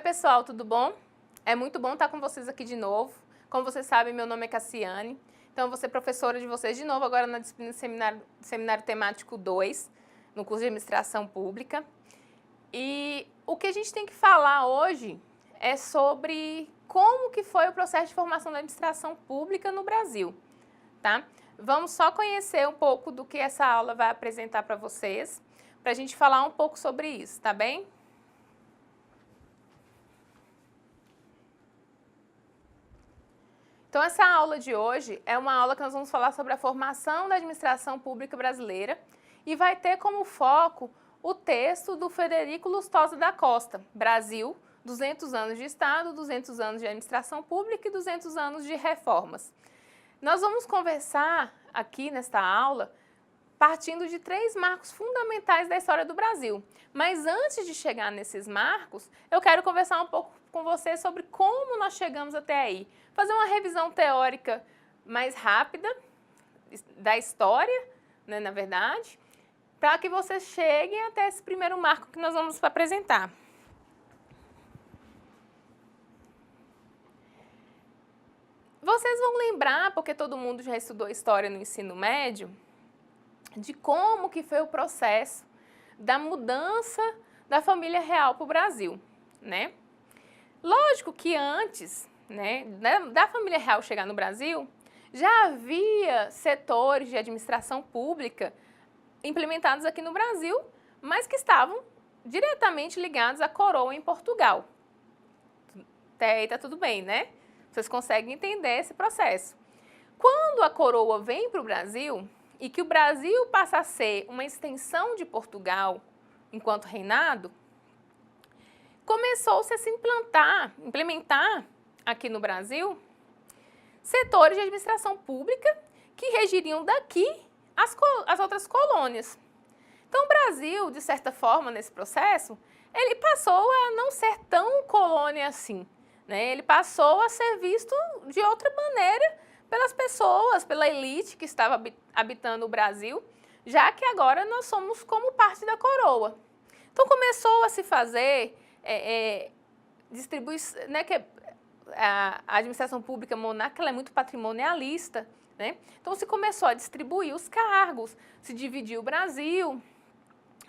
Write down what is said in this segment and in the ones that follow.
pessoal, tudo bom? É muito bom estar com vocês aqui de novo. Como vocês sabem, meu nome é Cassiane. Então, eu vou ser professora de vocês de novo agora na disciplina Seminário Temático 2, no curso de Administração Pública. E o que a gente tem que falar hoje é sobre como que foi o processo de formação da administração pública no Brasil, tá? Vamos só conhecer um pouco do que essa aula vai apresentar para vocês, para a gente falar um pouco sobre isso, tá bem? Então, essa aula de hoje é uma aula que nós vamos falar sobre a formação da administração pública brasileira e vai ter como foco o texto do Frederico Lustosa da Costa, Brasil, 200 anos de Estado, 200 anos de administração pública e 200 anos de reformas. Nós vamos conversar aqui nesta aula partindo de 3 marcos fundamentais da história do Brasil. Mas antes de chegar nesses marcos, eu quero conversar um pouco com vocês sobre como nós chegamos até aí. Fazer uma revisão teórica mais rápida da história, né, na verdade, para que vocês cheguem até esse primeiro marco que nós vamos apresentar. Vocês vão lembrar, porque todo mundo já estudou história no ensino médio, de como que foi o processo da mudança da família real para o Brasil, né? Lógico que antes, né, da família real chegar no Brasil, já havia setores de administração pública implementados aqui no Brasil, mas que estavam diretamente ligados à coroa em Portugal. Até aí tá tudo bem, né? Vocês conseguem entender esse processo. Quando a coroa vem para o Brasil e que o Brasil passa a ser uma extensão de Portugal enquanto reinado, começou-se a se implementar aqui no Brasil setores de administração pública que regiriam daqui as outras colônias. Então, o Brasil, de certa forma, nesse processo, ele passou a não ser tão colônia assim, né? Ele passou a ser visto de outra maneira pelas pessoas, pela elite que estava habitando o Brasil, já que agora nós somos como parte da coroa. Então, começou a se fazer distribuição, né, que a administração pública monárquica é muito patrimonialista, né? Então, se começou a distribuir os cargos, se dividir o Brasil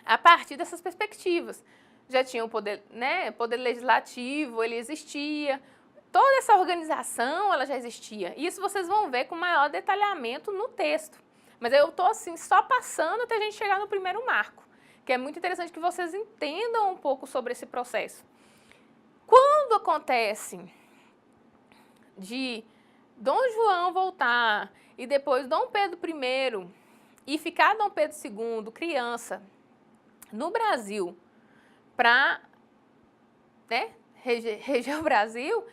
a partir dessas perspectivas. Já tinha o poder, né, poder legislativo, ele existia, toda essa organização ela já existia. Isso vocês vão ver com maior detalhamento no texto. Mas eu estou assim, só passando até a gente chegar no primeiro marco, que é muito interessante que vocês entendam um pouco sobre esse processo. Quando acontece de Dom João voltar e depois Dom Pedro I e ficar Dom Pedro II, criança, no Brasil, para, né, reger o Brasil,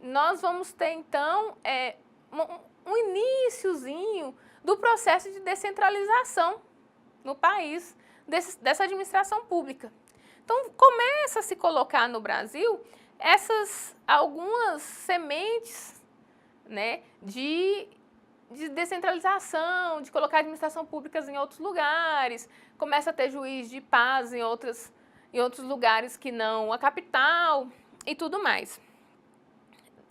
nós vamos ter, então, um iniciozinho do processo de descentralização no país, dessa administração pública. Então, começa a se colocar no Brasil algumas sementes, né, de descentralização, de colocar administração pública em outros lugares, começa a ter juiz de paz em outros lugares que não a capital e tudo mais.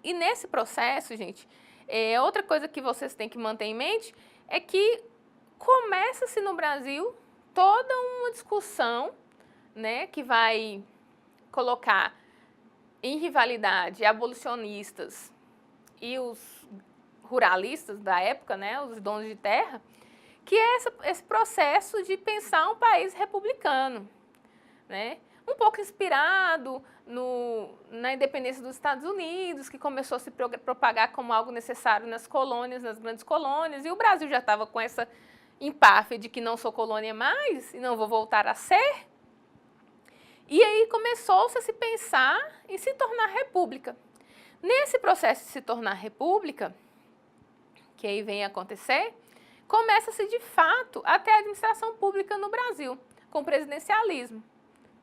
E nesse processo, gente, outra coisa que vocês têm que manter em mente é que começa-se no Brasil toda uma discussão, né, que vai colocar em rivalidade abolicionistas e os ruralistas da época, né, os donos de terra, que é esse processo de pensar um país republicano, né? Um pouco inspirado na independência dos Estados Unidos, que começou a se propagar como algo necessário nas colônias, nas grandes colônias, e o Brasil já estava com essa empáfia de que não sou colônia mais e não vou voltar a ser. E aí começou-se a se pensar em se tornar república. Nesse processo de se tornar república, que aí vem acontecer, começa-se de fato a ter a administração pública no Brasil, com o presidencialismo,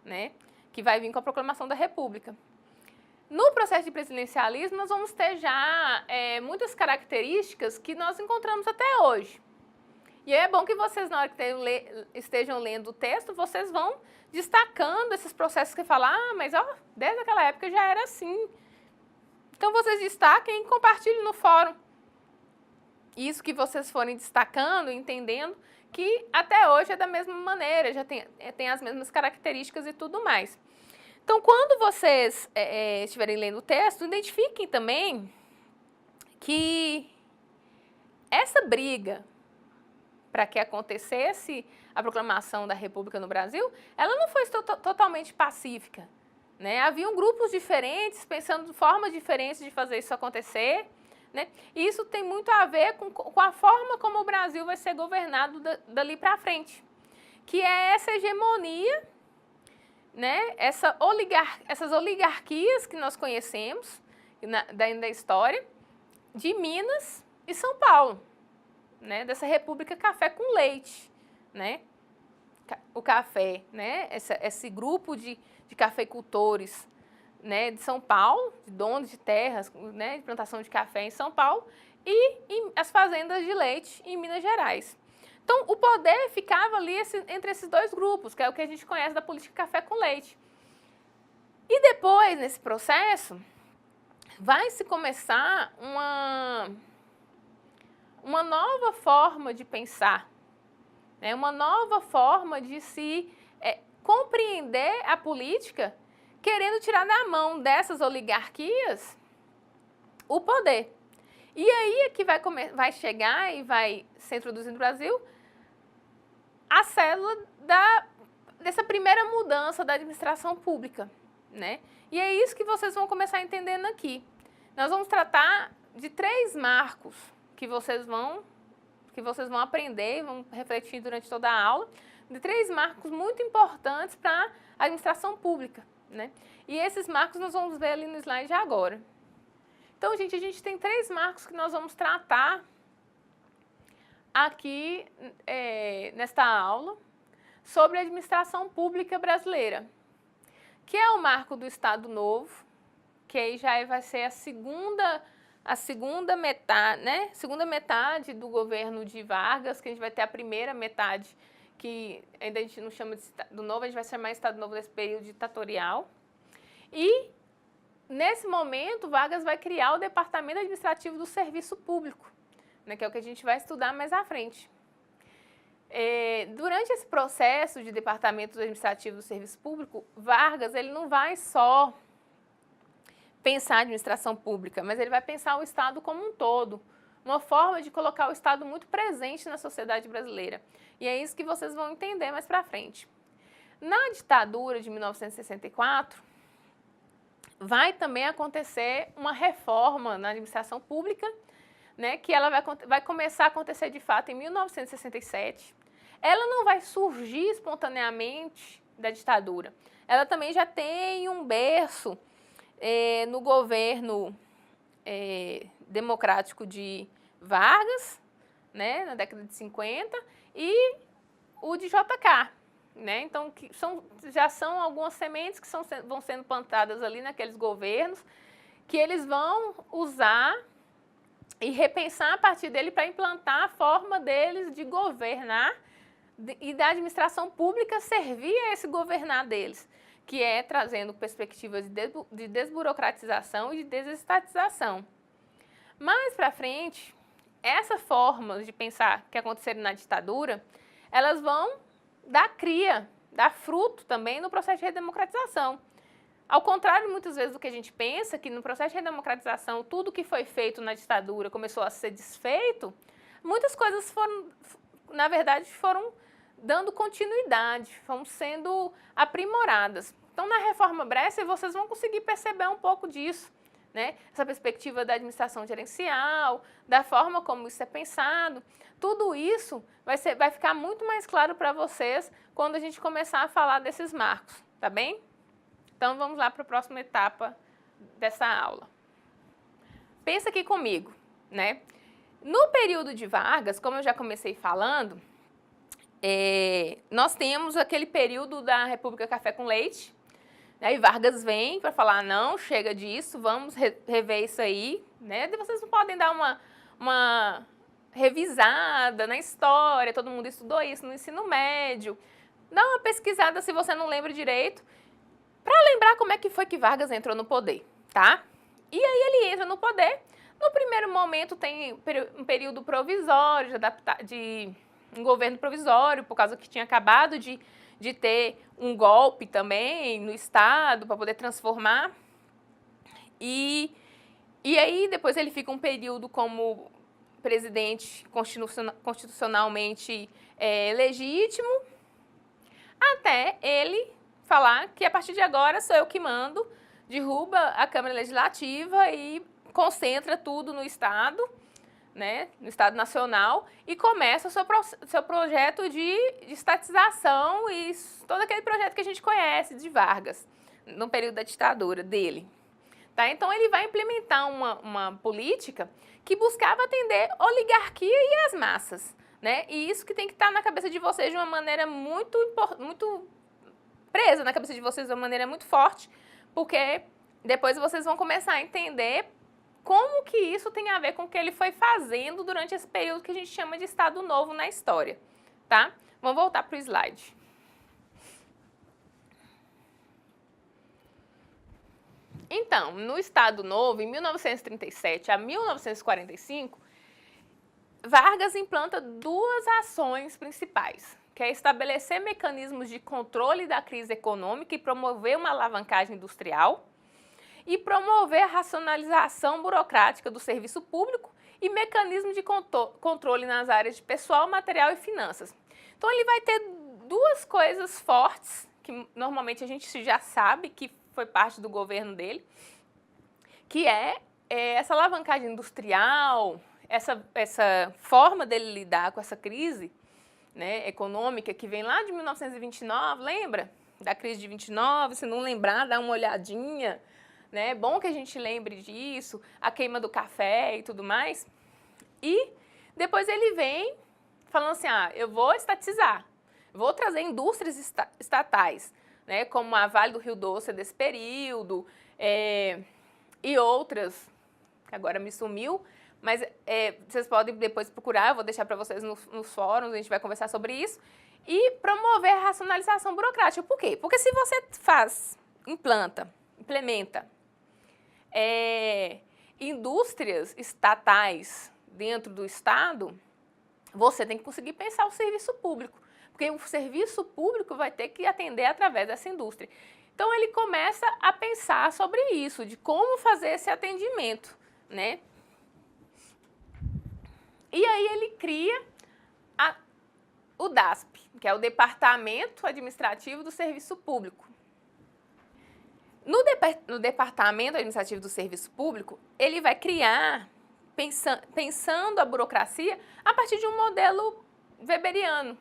né, que vai vir com a proclamação da República. No processo de presidencialismo, nós vamos ter já muitas características que nós encontramos até hoje. E é bom que vocês, na hora que estejam lendo o texto, vocês vão destacando esses processos que falam, mas ó, desde aquela época já era assim. Então, vocês destaquem e compartilhem no fórum. Isso que vocês forem destacando, entendendo que até hoje é da mesma maneira, já tem as mesmas características e tudo mais. Então, quando vocês estiverem lendo o texto, identifiquem também que essa briga para que acontecesse a proclamação da República no Brasil, ela não foi totalmente pacífica, né? Haviam grupos diferentes, pensando de formas diferentes de fazer isso acontecer, né? E isso tem muito a ver com a forma como o Brasil vai ser governado dali para frente, que é essa hegemonia, né? Essas oligarquias que nós conhecemos da história, de Minas e São Paulo, né? Dessa República Café com Leite, né? O café, né? Esse grupo de cafeicultores, né, de São Paulo, de donos de terras, né, de plantação de café em São Paulo, e as fazendas de leite em Minas Gerais. Então, o poder ficava ali entre esses dois grupos, que é o que a gente conhece da política café com leite. E depois, nesse processo, vai se começar uma nova forma de pensar, né, uma nova forma de se compreender a política, querendo tirar da mão dessas oligarquias o poder. E aí é que vai chegar e vai ser introduzido no Brasil a célula dessa primeira mudança da administração pública, né? E é isso que vocês vão começar entendendo aqui. Nós vamos tratar de 3 marcos que vocês vão aprender e vão refletir durante toda a aula, de 3 marcos muito importantes para a administração pública, né? E esses marcos nós vamos ver ali no slide agora. Então, gente, a gente tem 3 marcos que nós vamos tratar aqui nesta aula sobre a administração pública brasileira, que é o marco do Estado Novo, que aí já vai ser a segunda metade, né? Segunda metade do governo de Vargas, que a gente vai ter a primeira metade, que ainda a gente não chama de Estado Novo, a gente vai chamar Estado Novo nesse período ditatorial. E, nesse momento, Vargas vai criar o Departamento Administrativo do Serviço Público, né, que é o que a gente vai estudar mais à frente. Durante esse processo de Departamento Administrativo do Serviço Público, Vargas ele não vai só pensar a administração pública, mas ele vai pensar o Estado como um todo, uma forma de colocar o Estado muito presente na sociedade brasileira. E é isso que vocês vão entender mais para frente. Na ditadura de 1964, vai também acontecer uma reforma na administração pública, né, que ela vai começar a acontecer de fato em 1967. Ela não vai surgir espontaneamente da ditadura. Ela também já tem um berço no governo democrático de Vargas, né, na década de 50, e o de JK, né? Então, já são algumas sementes que vão sendo plantadas ali naqueles governos, que eles vão usar e repensar a partir dele para implantar a forma deles de governar e da administração pública servir a esse governar deles, que é trazendo perspectivas de desburocratização e de desestatização. Mais para frente, essas formas de pensar que aconteceram na ditadura, elas vão dar fruto também no processo de redemocratização. Ao contrário, muitas vezes, do que a gente pensa, que no processo de redemocratização, tudo que foi feito na ditadura começou a ser desfeito, muitas coisas na verdade, foram dando continuidade, foram sendo aprimoradas. Então, na Reforma Bresser, vocês vão conseguir perceber um pouco disso, né? Essa perspectiva da administração gerencial, da forma como isso é pensado, tudo isso vai ficar muito mais claro para vocês quando a gente começar a falar desses marcos, tá bem? Então, vamos lá para a próxima etapa dessa aula. Pensa aqui comigo, né? No período de Vargas, como eu já comecei falando, nós temos aquele período da República Café com Leite, né? E Vargas vem para falar, não, chega disso, vamos rever isso aí, né? Vocês não podem dar revisada na história, todo mundo estudou isso no ensino médio. Dá uma pesquisada se você não lembra direito, para lembrar como é que foi que Vargas entrou no poder, tá? E aí ele entra no poder, no primeiro momento tem um período provisório, de um governo provisório, por causa que tinha acabado de ter um golpe também no Estado, para poder transformar. E aí depois ele fica um período como presidente constitucionalmente legítimo, até ele falar que a partir de agora sou eu que mando, derruba a Câmara Legislativa e concentra tudo no Estado, né, no Estado Nacional, e começa o seu projeto de estatização e todo aquele projeto que a gente conhece de Vargas, no período da ditadura dele. Tá? Então, ele vai implementar uma política que buscava atender a oligarquia e as massas, né? E isso que tem que estar na cabeça de vocês de uma maneira muito presa na cabeça de vocês de uma maneira muito forte, porque depois vocês vão começar a entender como que isso tem a ver com o que ele foi fazendo durante esse período que a gente chama de Estado Novo na história, tá? Vamos voltar para o slide. Então, no Estado Novo, em 1937 a 1945, Vargas implanta duas ações principais, que é estabelecer mecanismos de controle da crise econômica e promover uma alavancagem industrial, e promover a racionalização burocrática do serviço público e mecanismos de controle nas áreas de pessoal, material e finanças. Então, ele vai ter duas coisas fortes, que normalmente a gente já sabe que foi parte do governo dele, que é essa alavancagem industrial, essa forma dele lidar com essa crise, né, econômica que vem lá de 1929, lembra? Da crise de 29, se não lembrar, dá uma olhadinha, né? É bom que a gente lembre disso, a queima do café e tudo mais. E depois ele vem falando assim, eu vou estatizar, vou trazer indústrias estatais, né, como a Vale do Rio Doce desse período, e outras, que agora me sumiu, mas vocês podem depois procurar, eu vou deixar para vocês nos fóruns, a gente vai conversar sobre isso, e promover a racionalização burocrática. Por quê? Porque se você implementa indústrias estatais dentro do Estado, você tem que conseguir pensar o serviço público, porque o serviço público vai ter que atender através dessa indústria. Então, ele começa a pensar sobre isso, de como fazer esse atendimento, né? E aí ele cria o DASP, que é o Departamento Administrativo do Serviço Público. No Departamento Administrativo do Serviço Público, ele vai criar, pensando a burocracia a partir de um modelo weberiano,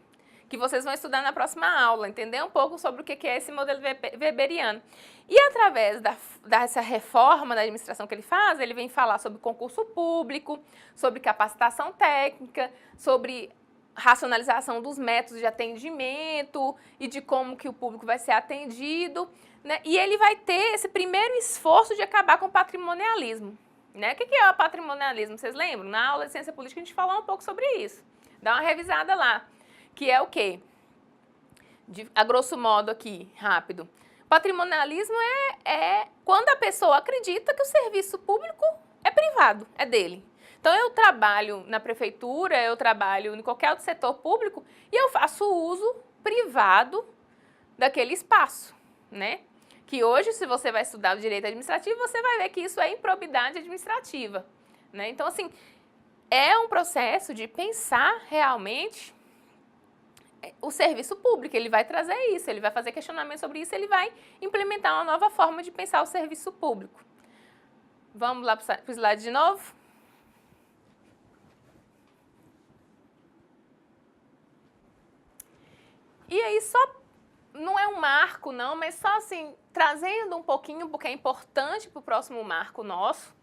que vocês vão estudar na próxima aula, entender um pouco sobre o que é esse modelo weberiano. E através dessa reforma da administração que ele faz, ele vem falar sobre concurso público, sobre capacitação técnica, sobre racionalização dos métodos de atendimento e de como que o público vai ser atendido, né? E ele vai ter esse primeiro esforço de acabar com o patrimonialismo, né? O que é o patrimonialismo? Vocês lembram? Na aula de ciência política a gente falou um pouco sobre isso. Dá uma revisada lá. Que é o quê? A grosso modo aqui, rápido. Patrimonialismo é quando a pessoa acredita que o serviço público é privado, é dele. Então, eu trabalho na prefeitura, eu trabalho em qualquer outro setor público e eu faço uso privado daquele espaço, né? Que hoje, se você vai estudar o direito administrativo, você vai ver que isso é improbidade administrativa, né? Então, assim, é um processo de pensar realmente o serviço público, ele vai trazer isso, ele vai fazer questionamento sobre isso, ele vai implementar uma nova forma de pensar o serviço público. Vamos lá para o slide de novo? E aí, não é um marco não, mas só assim, trazendo um pouquinho, porque é importante para o próximo marco nosso,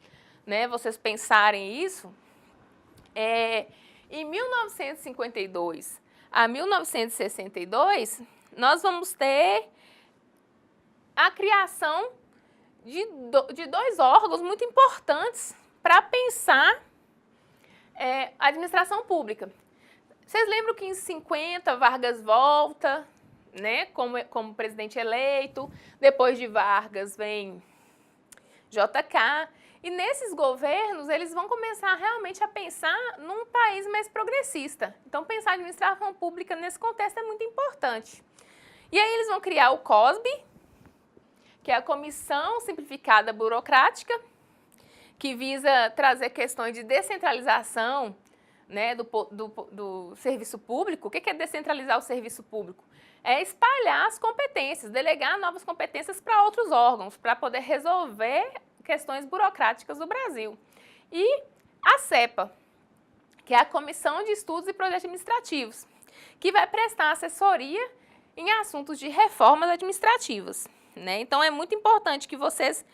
né, vocês pensarem isso, em 1952 a 1962, nós vamos ter a criação de dois órgãos muito importantes para pensar Administração pública. Vocês lembram que em 50 Vargas volta, né, como presidente eleito, depois de Vargas vem JK, e nesses governos eles vão começar realmente a pensar num país mais progressista. Então pensar a administração pública nesse contexto é muito importante. E aí eles vão criar o COSB, que é a Comissão Simplificada Burocrática, que visa trazer questões de descentralização, né, do serviço público. O que é descentralizar o serviço público? É espalhar as competências, delegar novas competências para outros órgãos, para poder resolver questões burocráticas do Brasil. E a CEPA, que é a Comissão de Estudos e Projetos Administrativos, que vai prestar assessoria em assuntos de reformas administrativas, né? Então, é muito importante que vocês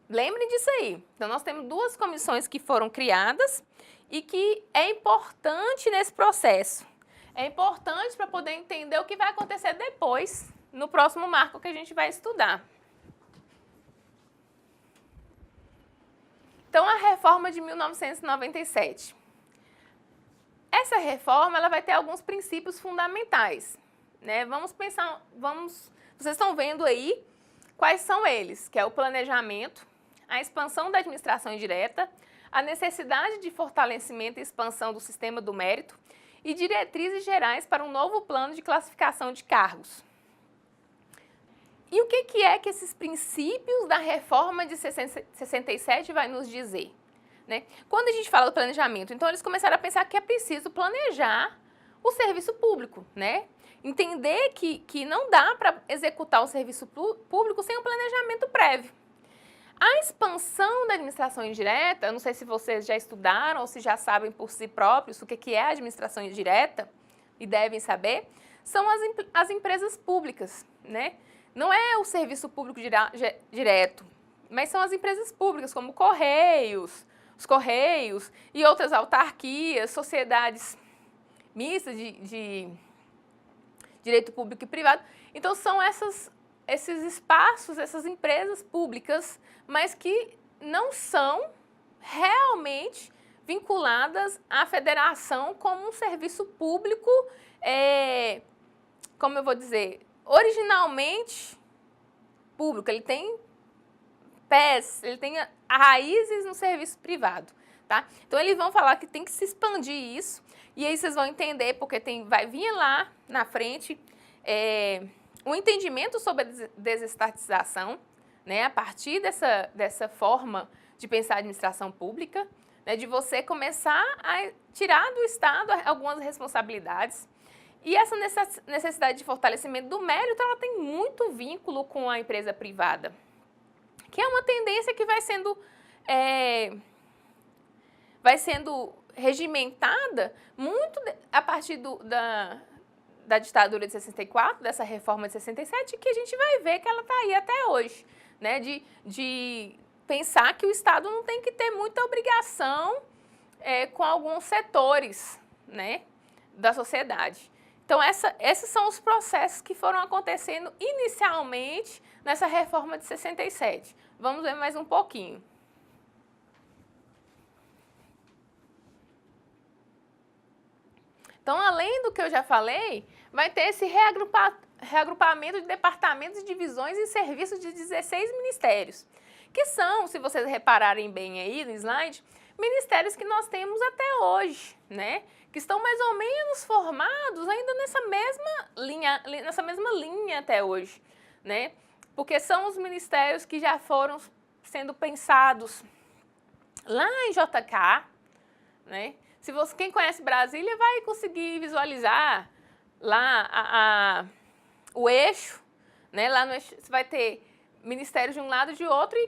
lembrem disso aí. Então, nós temos duas comissões que foram criadas e que é importante nesse processo. É importante para poder entender o que vai acontecer depois, no próximo marco que a gente vai estudar. Então, a reforma de 1997. Essa reforma ela vai ter alguns princípios fundamentais, né? Vocês estão vendo aí quais são eles, que é o planejamento, a expansão da administração indireta, a necessidade de fortalecimento e expansão do sistema do mérito e diretrizes gerais para um novo plano de classificação de cargos. E o que é que esses princípios da reforma de 67 vai nos dizer? Né? Quando a gente fala do planejamento, então eles começaram a pensar que é preciso planejar o serviço público, né? Entender que não dá para executar o serviço público sem um planejamento prévio. A expansão da administração indireta, não sei se vocês já estudaram ou se já sabem por si próprios o que é a administração indireta e devem saber, são as empresas públicas, né? Não é o serviço público direto, mas são as empresas públicas, como os Correios e outras autarquias, sociedades mistas de direito público e privado. Então, são esses espaços, essas empresas públicas, mas que não são realmente vinculadas à federação como um serviço público, como eu vou dizer, originalmente público. Ele tem pés, ele tem raízes no serviço privado, tá? Então, eles vão falar que tem que se expandir isso, e aí vocês vão entender, porque vai vir lá na frente o entendimento sobre a desestatização, né, a partir dessa forma de pensar a administração pública, né, de você começar a tirar do Estado algumas responsabilidades. E essa necessidade de fortalecimento do mérito, ela tem muito vínculo com a empresa privada, que é uma tendência que vai sendo regimentada muito a partir da ditadura de 64, dessa reforma de 67, que a gente vai ver que ela está aí até hoje, né? De pensar que o Estado não tem que ter muita obrigação com alguns setores, né, da sociedade. Então, esses são os processos que foram acontecendo inicialmente nessa reforma de 67. Vamos ver mais um pouquinho. Então, além do que eu já falei, vai ter esse reagrupamento de departamentos, divisões e serviços de 16 ministérios, que são, se vocês repararem bem aí no slide, ministérios que nós temos até hoje, né? Que estão mais ou menos formados ainda nessa mesma linha até hoje, né? Porque são os ministérios que já foram sendo pensados lá em JK, né? Quem conhece Brasília vai conseguir visualizar lá o eixo, né? Lá no eixo você vai ter ministérios de um lado e de outro, e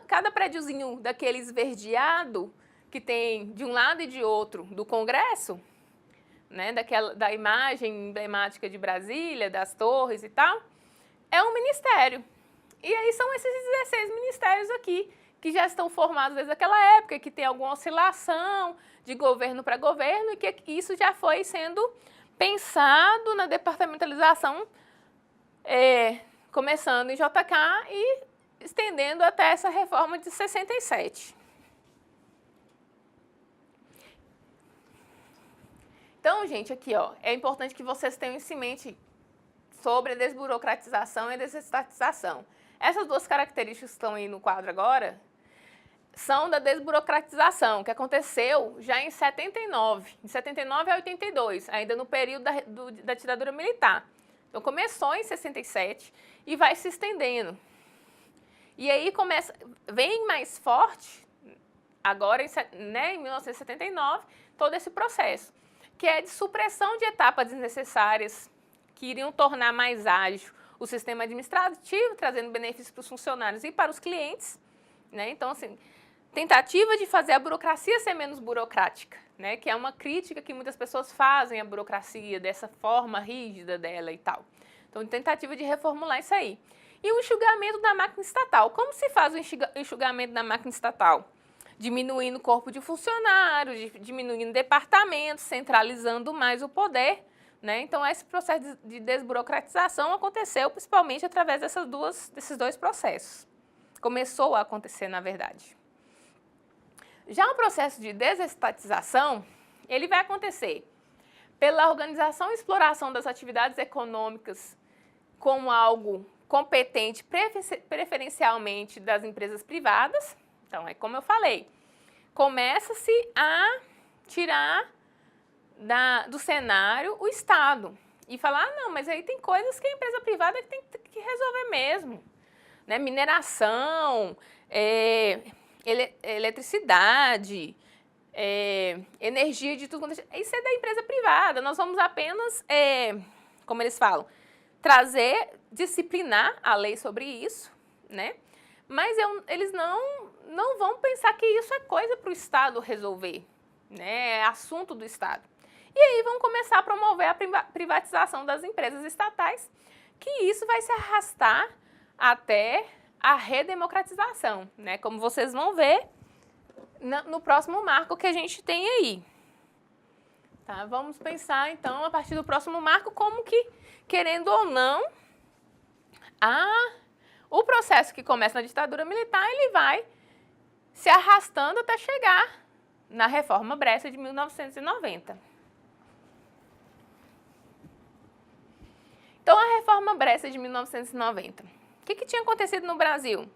cada prédiozinho daquele esverdeado que tem de um lado e de outro do Congresso, né? Da imagem emblemática de Brasília, das torres e tal, é um ministério. E aí são esses 16 ministérios aqui, que já estão formados desde aquela época, que tem alguma oscilação de governo para governo, e que isso já foi sendo pensado na departamentalização, começando em JK e estendendo até essa reforma de 67. Então, gente, aqui, ó, é importante que vocês tenham isso em mente sobre a desburocratização e a desestatização. Essas duas características que estão aí no quadro agora são da desburocratização, que aconteceu já em 79, em 79 a 82, ainda no período da ditadura militar. Então, começou em 67 e vai se estendendo. E aí vem mais forte, agora em 1979, todo esse processo, que é de supressão de etapas desnecessárias que iriam tornar mais ágil o sistema administrativo, trazendo benefícios para os funcionários e para os clientes, né? Então, assim, tentativa de fazer a burocracia ser menos burocrática, né? Que é uma crítica que muitas pessoas fazem à burocracia, dessa forma rígida dela e tal. Então, tentativa de reformular isso aí. E o enxugamento da máquina estatal. Como se faz o enxugamento da máquina estatal? Diminuindo o corpo de funcionários, diminuindo departamentos, centralizando mais o poder, né? Então, esse processo de desburocratização aconteceu principalmente através desses dois processos. Começou a acontecer, na verdade. Já o processo de desestatização, ele vai acontecer pela organização e exploração das atividades econômicas como algo competente preferencialmente das empresas privadas. Então, é como eu falei, começa-se a tirar do cenário o Estado e falar, ah, não, mas aí tem coisas que a empresa privada tem que resolver mesmo, né? Mineração, eletricidade, energia de tudo, isso é da empresa privada, nós vamos apenas, como eles falam, disciplinar a lei sobre isso, né? Mas eles não vão pensar que isso é coisa para o Estado resolver, né? É assunto do Estado. E aí vão começar a promover a privatização das empresas estatais, que isso vai se arrastar até a redemocratização, né? Como vocês vão ver no próximo marco que a gente tem aí. Tá? Vamos pensar, então, a partir do próximo marco, como que, querendo ou não, o processo que começa na ditadura militar, ele vai se arrastando até chegar na Reforma Brescia de 1990. Então, a Reforma Brescia de 1990. O que tinha acontecido no Brasil?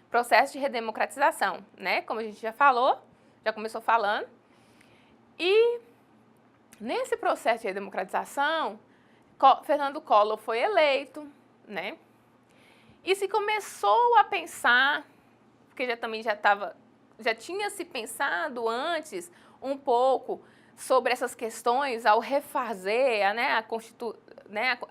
Processo de redemocratização, né? Como a gente já falou, já começou falando. E nesse processo de redemocratização, Fernando Collor foi eleito, né? E se começou a pensar, porque já tinha se pensado antes um pouco sobre essas questões ao refazer, a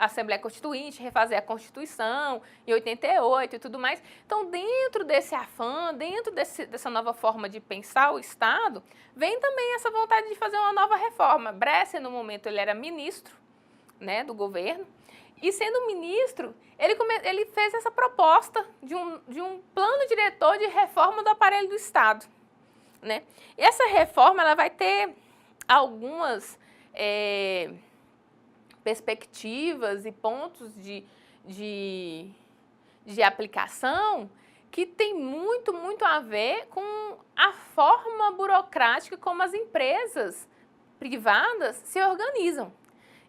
Assembleia Constituinte, refazer a Constituição em 88 e tudo mais. Então, dentro desse afã, dentro dessa nova forma de pensar o Estado, vem também essa vontade de fazer uma nova reforma. Brescia, no momento, ele era ministro, né, do governo, e sendo ministro, ele fez essa proposta de um plano diretor de reforma do aparelho do Estado, né? E essa reforma ela vai ter algumas perspectivas e pontos de aplicação que tem muito, muito a ver com a forma burocrática como as empresas privadas se organizam.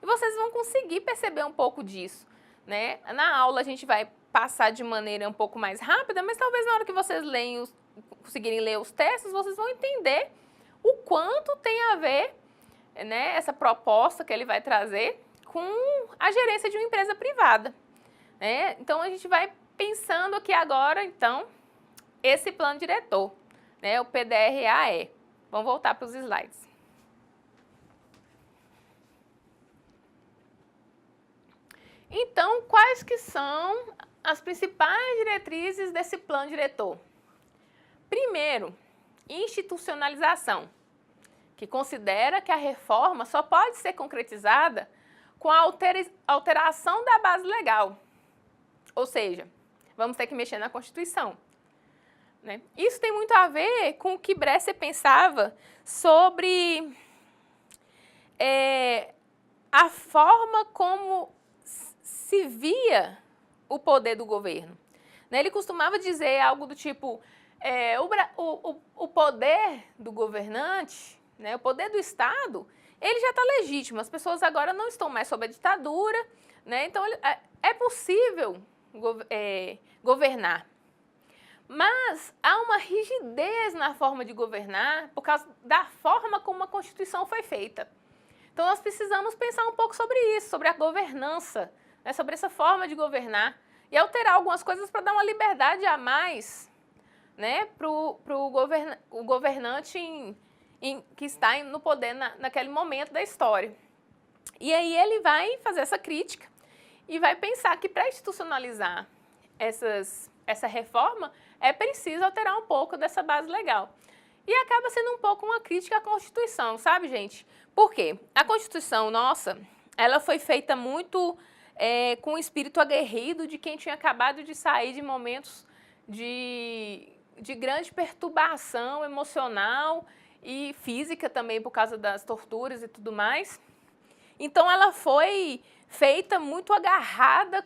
E vocês vão conseguir perceber um pouco disso, né? Na aula a gente vai passar de maneira um pouco mais rápida, mas talvez na hora que vocês conseguirem ler os textos, vocês vão entender o quanto tem a ver, né, essa proposta que ele vai trazer com a gerência de uma empresa privada, né? Então, a gente vai pensando aqui agora, então, esse plano diretor, né, o PDRAE. Vamos voltar para os slides. Então, quais que são as principais diretrizes desse plano diretor? Primeiro, institucionalização, que considera que a reforma só pode ser concretizada com a alteração da base legal. Ou seja, vamos ter que mexer na Constituição, né? Isso tem muito a ver com o que Brescia pensava sobre a forma como se via o poder do governo, né? Ele costumava dizer algo do tipo, o poder do governante, né, o poder do Estado, ele já está legítimo, as pessoas agora não estão mais sob a ditadura, né? Então é possível governar. Mas há uma rigidez na forma de governar por causa da forma como a Constituição foi feita. Então nós precisamos pensar um pouco sobre isso, sobre a governança, né? Sobre essa forma de governar e alterar algumas coisas para dar uma liberdade a mais, né, para o governante que está no poder naquele momento da história. E aí ele vai fazer essa crítica e vai pensar que para institucionalizar essa reforma é preciso alterar um pouco dessa base legal. E acaba sendo um pouco uma crítica à Constituição, sabe, gente? Por quê? A Constituição nossa, ela foi feita muito com o espírito aguerrido de quem tinha acabado de sair de momentos de grande perturbação emocional e física também por causa das torturas e tudo mais. Então ela foi feita muito agarrada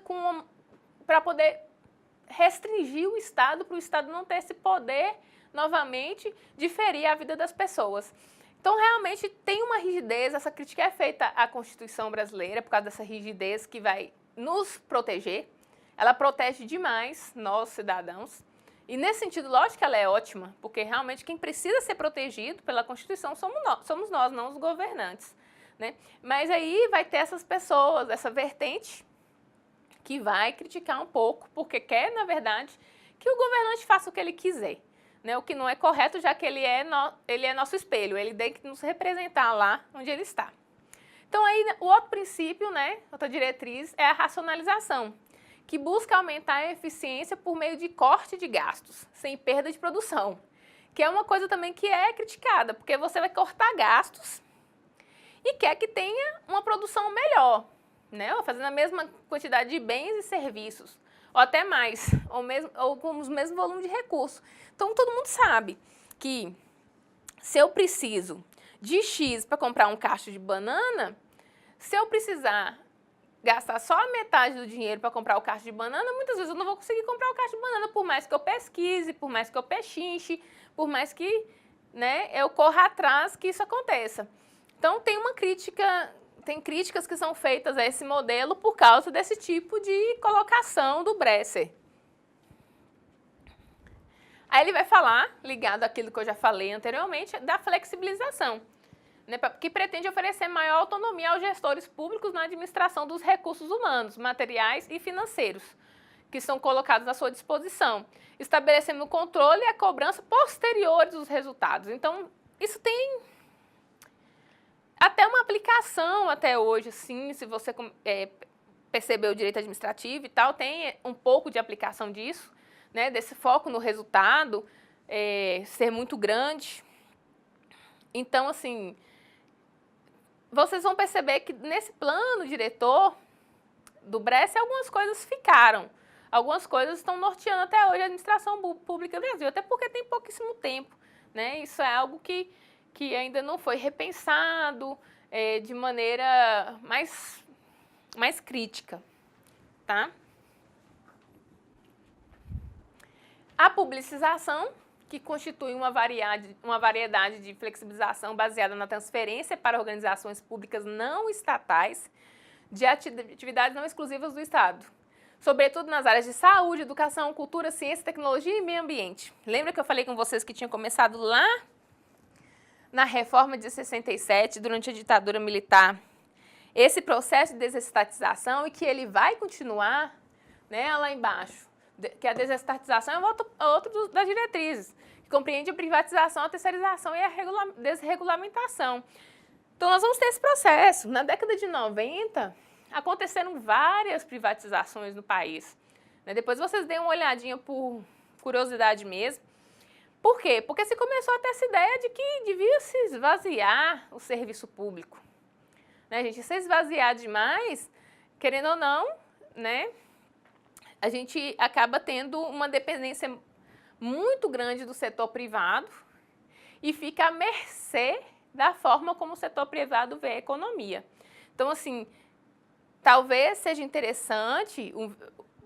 para poder restringir o Estado, para o Estado não ter esse poder novamente de ferir a vida das pessoas. Então realmente tem uma rigidez, essa crítica é feita à Constituição brasileira por causa dessa rigidez que vai nos proteger. Ela protege demais nós, cidadãos. E nesse sentido, lógico que ela é ótima, porque realmente quem precisa ser protegido pela Constituição somos nós, não os governantes, né? Mas aí vai ter essas pessoas, essa vertente, que vai criticar um pouco, porque quer, na verdade, que o governante faça o que ele quiser, né? O que não é correto, já que ele é nosso espelho, ele tem que nos representar lá onde ele está. Então aí o outro princípio, né, outra diretriz, é a racionalização, que busca aumentar a eficiência por meio de corte de gastos, sem perda de produção, que é uma coisa também que é criticada, porque você vai cortar gastos e quer que tenha uma produção melhor, né? Fazendo a mesma quantidade de bens e serviços, ou até mais, ou com os mesmos volumes de recursos. Então todo mundo sabe que se eu preciso de X para comprar um cacho de banana, se eu precisar gastar só a metade do dinheiro para comprar o cacho de banana, muitas vezes eu não vou conseguir comprar o cacho de banana, por mais que eu pesquise, por mais que eu pechinche, por mais que, né, eu corra atrás que isso aconteça. Então tem críticas que são feitas a esse modelo por causa desse tipo de colocação do Bresser. Aí ele vai falar, ligado àquilo que eu já falei anteriormente, da flexibilização, né, que pretende oferecer maior autonomia aos gestores públicos na administração dos recursos humanos, materiais e financeiros, que são colocados à sua disposição, estabelecendo o controle e a cobrança posteriores dos resultados. Então, isso tem até uma aplicação até hoje, assim, se você percebeu o direito administrativo e tal, tem um pouco de aplicação disso, né, desse foco no resultado ser muito grande. Então, assim, vocês vão perceber que nesse plano diretor do Bresser, algumas coisas ficaram. Algumas coisas estão norteando até hoje a administração pública do Brasil, até porque tem pouquíssimo tempo, né? Isso é algo que ainda não foi repensado de maneira mais crítica, tá? A publicização, que constitui uma variedade de flexibilização baseada na transferência para organizações públicas não estatais de atividades não exclusivas do Estado, sobretudo nas áreas de saúde, educação, cultura, ciência, tecnologia e meio ambiente. Lembra que eu falei com vocês que tinha começado lá na reforma de 67, durante a ditadura militar, esse processo de desestatização e que ele vai continuar, né, lá embaixo, que a desestatização é outro das diretrizes, que compreende a privatização, a terceirização e a desregulamentação. Então, nós vamos ter esse processo. Na década de 90, aconteceram várias privatizações no país, né? Depois vocês deem uma olhadinha por curiosidade mesmo. Por quê? Porque se começou a ter essa ideia de que devia se esvaziar o serviço público, né, gente? Se esvaziar demais, querendo ou não, né, a gente acaba tendo uma dependência muito grande do setor privado e fica à mercê da forma como o setor privado vê a economia. Então, assim, talvez seja interessante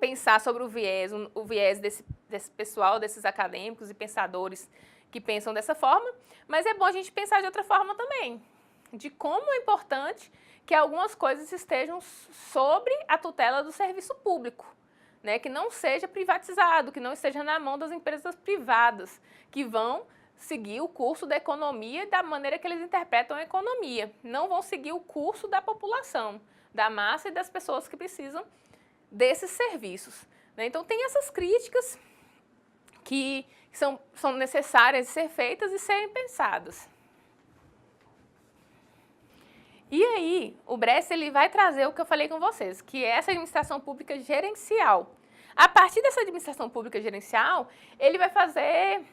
pensar sobre o viés desse pessoal, desses acadêmicos e pensadores que pensam dessa forma, mas é bom a gente pensar de outra forma também, de como é importante que algumas coisas estejam sobre a tutela do serviço público, né? Que não seja privatizado, que não esteja na mão das empresas privadas, que vão seguir o curso da economia da maneira que eles interpretam a economia. Não vão seguir o curso da população, da massa e das pessoas que precisam desses serviços, né? Então, tem essas críticas que são necessárias de ser feitas e serem pensadas. E aí, o Bresser ele vai trazer o que eu falei com vocês, que é essa administração pública gerencial. A partir dessa administração pública gerencial, ele vai fazer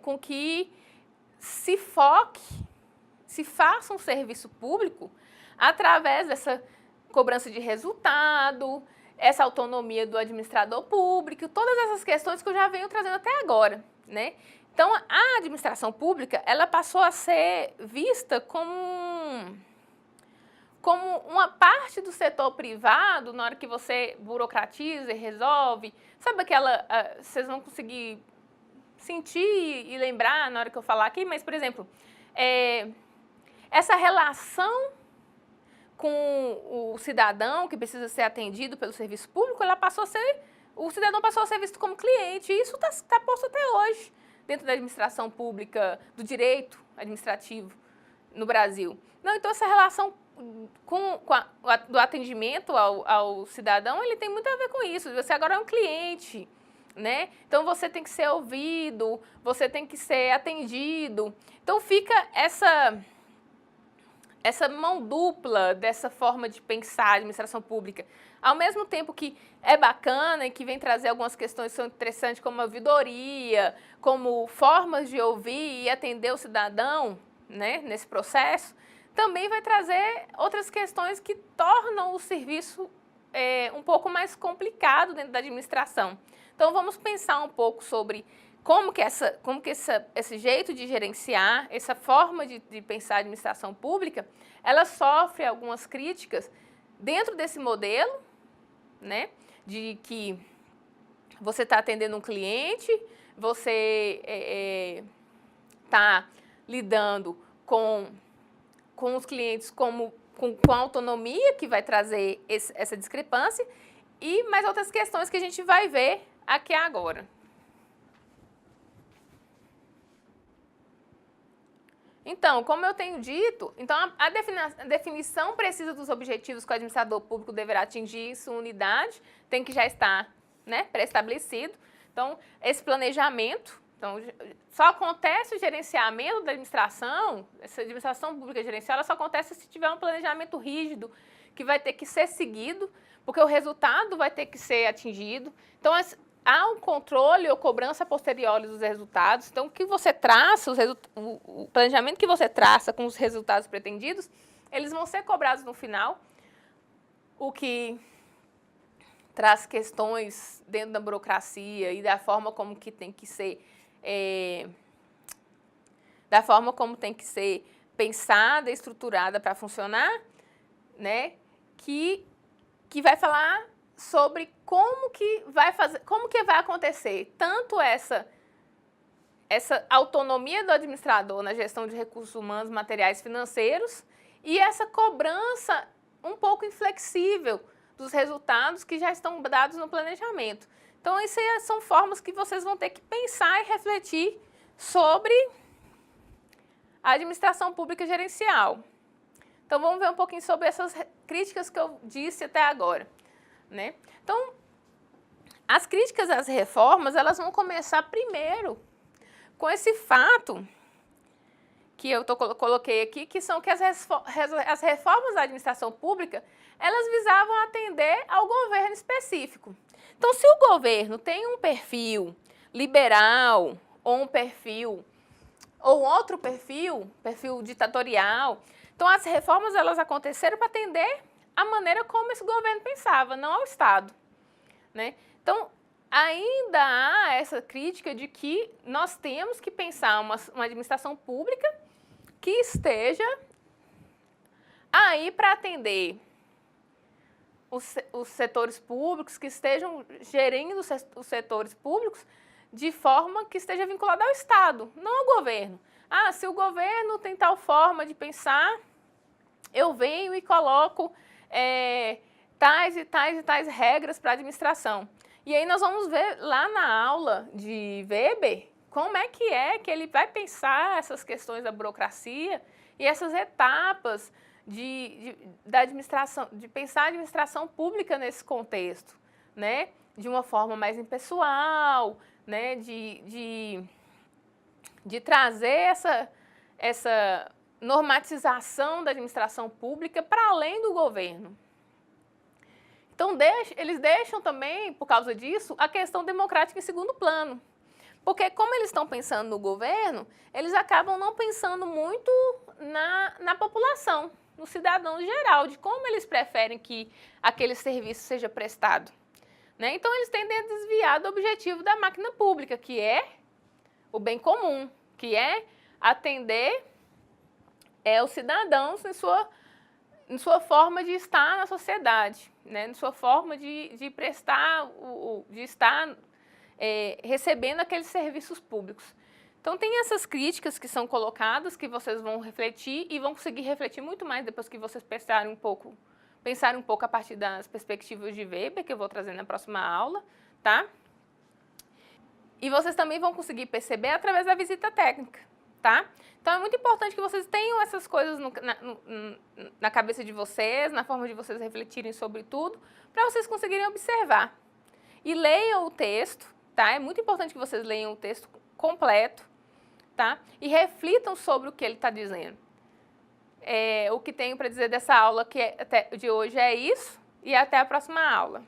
com que se faça um serviço público através dessa cobrança de resultado, essa autonomia do administrador público, todas essas questões que eu já venho trazendo até agora, né? Então, a administração pública, ela passou a ser vista como uma parte do setor privado, na hora que você burocratiza e resolve. Sabe aquela... vocês vão conseguir sentir e lembrar na hora que eu falar aqui, mas, por exemplo, essa relação com o cidadão que precisa ser atendido pelo serviço público, o cidadão passou a ser visto como cliente, e isso está posto até hoje dentro da administração pública, do direito administrativo no Brasil. Não, então essa relação do atendimento ao cidadão, ele tem muito a ver com isso. Você agora é um cliente, né? Então você tem que ser ouvido, você tem que ser atendido. Então fica essa mão dupla dessa forma de pensar a administração pública. Ao mesmo tempo que é bacana e que vem trazer algumas questões que são interessantes, como a ouvidoria, como formas de ouvir e atender o cidadão, né, nesse processo, também vai trazer outras questões que tornam o serviço um pouco mais complicado dentro da administração. Então, vamos pensar um pouco sobre como que esse jeito de gerenciar, essa forma de pensar a administração pública, ela sofre algumas críticas dentro desse modelo, né, de que você está atendendo um cliente, você está lidando com os clientes com a autonomia, que vai trazer essa discrepância, e mais outras questões que a gente vai ver aqui agora. Então, como eu tenho dito, a definição precisa dos objetivos que o administrador público deverá atingir em sua unidade, tem que já estar, né, pré-estabelecido. Então, esse planejamento, só acontece o gerenciamento da administração, essa administração pública gerencial, ela só acontece se tiver um planejamento rígido, que vai ter que ser seguido, porque o resultado vai ter que ser atingido. Então, há um controle ou cobrança posterior dos resultados. Então, o que você traça, o planejamento que você traça com os resultados pretendidos, eles vão ser cobrados no final, o que traz questões dentro da burocracia e da forma como que tem que ser, pensada e estruturada para funcionar, né? Que vai falar sobre como que vai acontecer tanto essa autonomia do administrador na gestão de recursos humanos, materiais e financeiros, e essa cobrança um pouco inflexível dos resultados que já estão dados no planejamento. Então, isso aí são formas que vocês vão ter que pensar e refletir sobre a administração pública gerencial. Então, vamos ver um pouquinho sobre essas críticas que eu disse até agora, né? Então, as críticas às reformas, elas vão começar primeiro com esse fato que eu coloquei aqui, que são que as reformas da administração pública, elas visavam atender ao governo específico. Então, se o governo tem um perfil liberal ou outro perfil ditatorial, então as reformas elas aconteceram para atender a maneira como esse governo pensava, não ao Estado, né? Então, ainda há essa crítica de que nós temos que pensar uma administração pública que esteja aí para atender os setores públicos, que estejam gerindo os setores públicos de forma que esteja vinculada ao Estado, não ao governo. Ah, se o governo tem tal forma de pensar, eu venho e coloco tais e tais e tais regras para a administração. E aí nós vamos ver lá na aula de Weber como é que ele vai pensar essas questões da burocracia e essas etapas da administração, de pensar a administração pública nesse contexto, né? De uma forma mais impessoal, né? De trazer essa normatização da administração pública para além do governo. Então, eles deixam também, por causa disso, a questão democrática em segundo plano. Porque como eles estão pensando no governo, eles acabam não pensando muito na população, no cidadão geral, de como eles preferem que aquele serviço seja prestado. Né? Então, eles tendem a desviar do objetivo da máquina pública, que é o bem comum, que é atender os cidadãos em sua forma de estar na sociedade, né? Em sua forma de prestar, de estar recebendo aqueles serviços públicos. Então, tem essas críticas que são colocadas, que vocês vão refletir e vão conseguir refletir muito mais depois que vocês pensarem um pouco a partir das perspectivas de Weber, que eu vou trazer na próxima aula, tá? E vocês também vão conseguir perceber através da visita técnica, tá? Então, é muito importante que vocês tenham essas coisas na cabeça de vocês, na forma de vocês refletirem sobre tudo, para vocês conseguirem observar. E leiam o texto, tá? É muito importante que vocês leiam o texto completo, tá? E reflitam sobre o que ele está dizendo. O que tenho para dizer dessa aula de hoje é isso, e até a próxima aula.